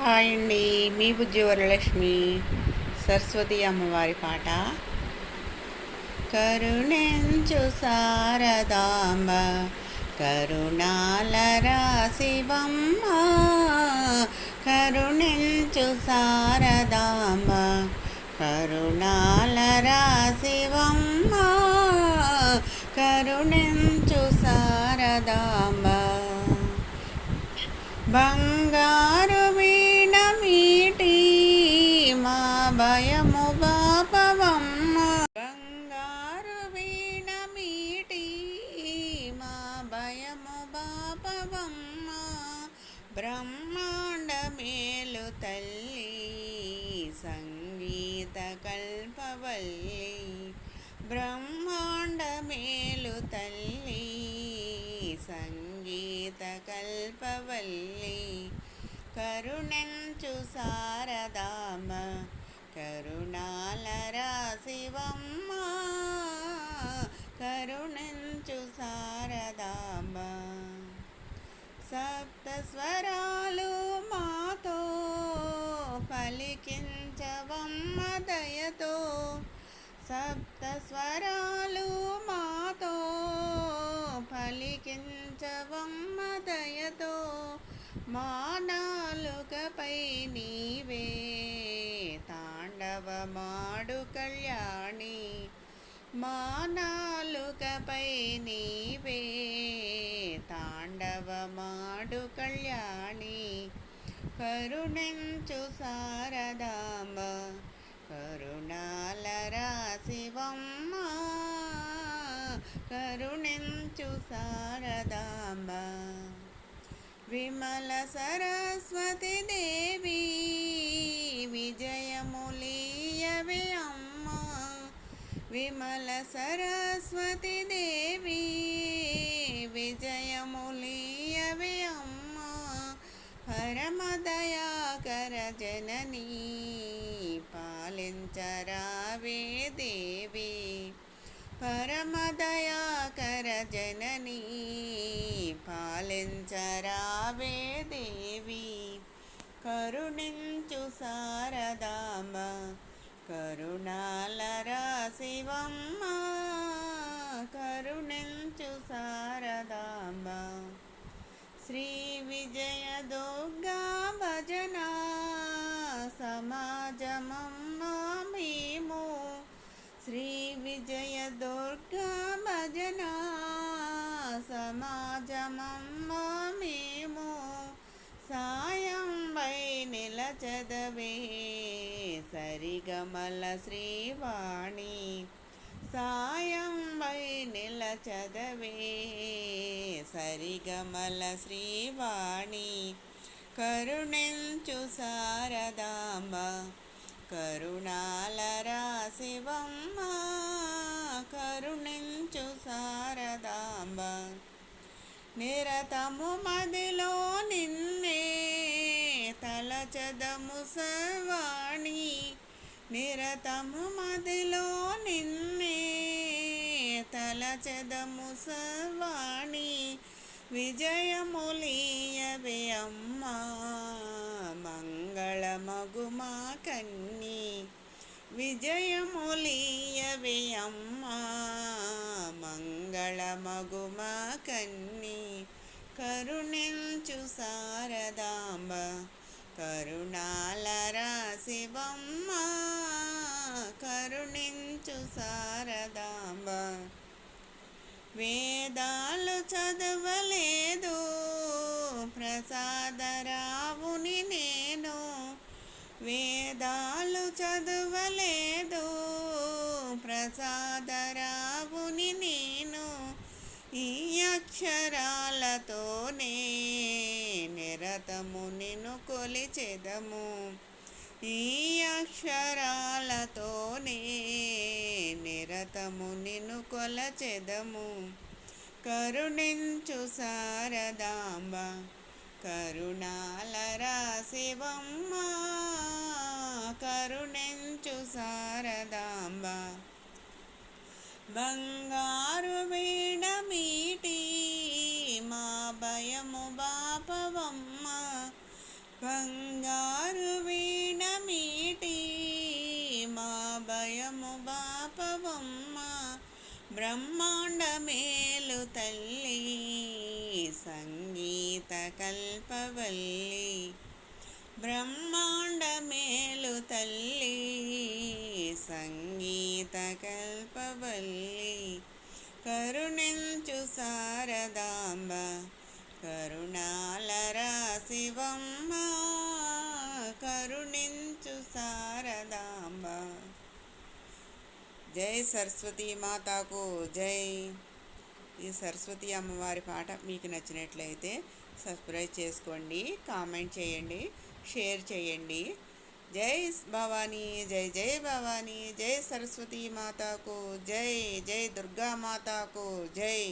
Hi అండి, మీ బుజ్జి వరలక్ష్మి. సరస్వతి అమ్మవారి పాట. కరుణించు శారదాంబ, కరుణాల రాశివమ్మ. కరుణించు శారదాంబ, కరుణాల రాశివమ్మ. కరుణించు శారదాంబ. బంగారు వీణ మీటి మా భయము బాపవమ్మ. బంగారు వీణ మీటి మా భయము బాపవమ్మ. బ్రహ్మాండ మేలు తల్లి సంగీత కల్పవల్లి. బ్రహ్మాండ మేలు తల్లి సంగీత కల్పవల్లి. కరుణించు శారదాంబ, కరుణాల రాశివమ్మ. కరుణించు శారదాంబ. సప్త స్వరాలు మాతో పలికించవమ్మ దయతో. సప్త స్వరాలు మాతో పలికించవమ్మ దయతో. మా నాలుకపై నీవే తాండవమాడు కళ్యాణి. మా నాలుకపై నీవే తాండవమాడు కళ్యాణి. కరుణించు శారదాంబ, కరుణాల రాశివమ్మ. కరుణించు శారదాంబ. విమల సరస్వతి దేవి విజయములీయవే అమ్మ. విమల సరస్వతి దేవి విజయములీయవే అమ్మ. పరమదయాకర జననీ పాలించరావే దేవి. పరమదయాకర జననీ పాలించరావే దేవి. కరుణించు శారదాంబ, కరుణాల రాశివమ్మ. కరుణించు శారదాంబ. శ్రీ విజయ దుర్గా భజన సమాజమమ్మ మేము. శ్రీ విజయ దుర్గా భజన సమాజమమ్మ మేము. సాయం వై నిలచదవే సరిగమల శ్రీవాణి. సాయం వై నిలచదవే సరిగమల శ్రీవాణి. కరుణించు శారదాంబ, కరుణాల రాశివమ్మ. కరుణించు శారదాంబ. నిరతము మదిలో నిన్నే తలచదము సర్వాణి. నిరతము మదిలో నిన్నే తలచదము సర్వాణి. విజయములీయవే అమ్మ, మంగళమగు మా కన్ని. విజయములీయవే అమ్మ, మంగళమగు మా కన్ని. కరుణించు శారదాంబ, కరుణాల రాశివమ్మ. కరుణించు శారదాంబ. వేదాలు చదవలేదు ప్రసాదరావుని నేను. వేదాలు చదవలేదు ప్రసాదరావుని నేను. ఈ అక్షరాలతోనే నిరతము నిన్ను కొలిచెదము. ఈ అక్షరాలతోనే నిరతము నిన్ను కొలచెదము. కరుణించు శారదాంబ, కరుణాల రాశివమ్మ. కరుణించు శారదాంబ. బంగారు వీణ మీటి మా భయము బాపవమ్మ. బంగారు బ్రహ్మాండ మేలు తల్లి సంగీత కల్పవల్లి, బ్రహ్మాండ మేలు తల్లి సంగీత కల్పవల్లి, కరుణించు శారదాంబ కరుణాల రాశివమ్మ, కరుణించు శారదాంబ. జై సరస్వతీ మాతాకు జై. ఈ సరస్వతి అమ్మవారి పాట మీకు నచ్చినట్లయితే సబ్స్క్రైబ్ చేసుకోండి, కామెంట్ చేయండి, షేర్ చేయండి. జై భవానీ, జై జై భవానీ, జై సరస్వతీ మాతాకు జై, జై దుర్గా మాతాకు జై.